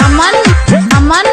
अमन अमन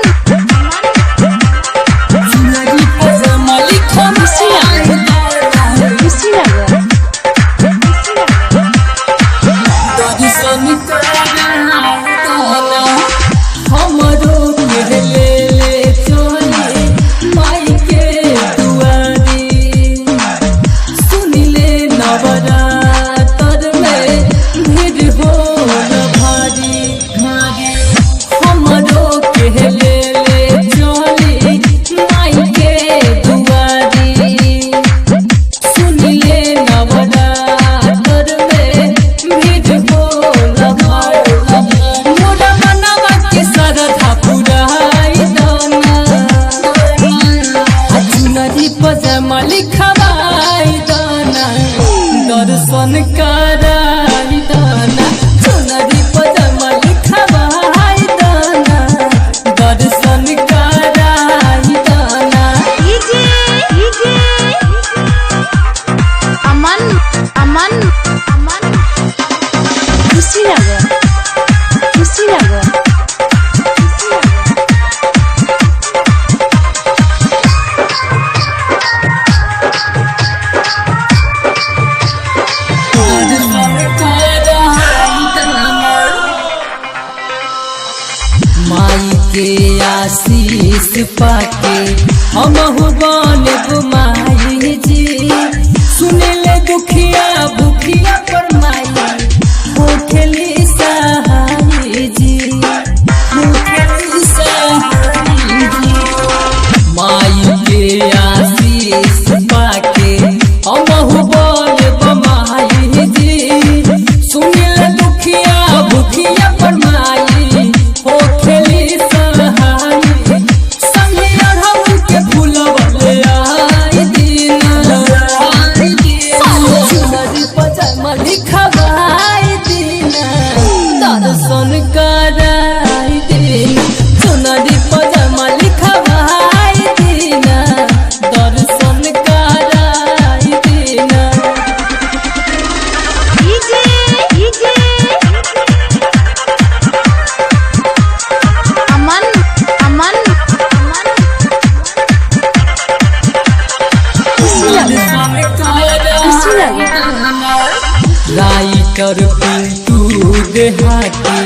दर्शन कराई दाना चुनरी पजामा लिखवाई दाना दर्शन कराई दाना। अमन अमन अमन खुशी लगे खुशी लगे माई के आशीष पाके हम बनब माई जी सुने ले दुखिया भूखिया पर माई होखेली सहाय जी होखेली सहाय जी। माई के आशीष पाके हम बनब माई जी सुने ले दुखिया भूखिया पर माई दर्शन कराई देना चुनरी पजामा लिखवाई देना दर्शन कराई देना। अमन अमन अमन राइटर पिंटू देहाती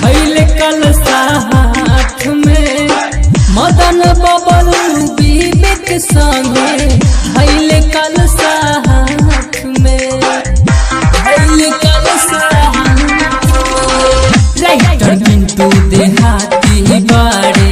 धैल कलसा हाथ में मदन बबल विवेक संगे धैल कलसा हाथ में धैल कलसा राइटर पिंटू देहाती बाड़े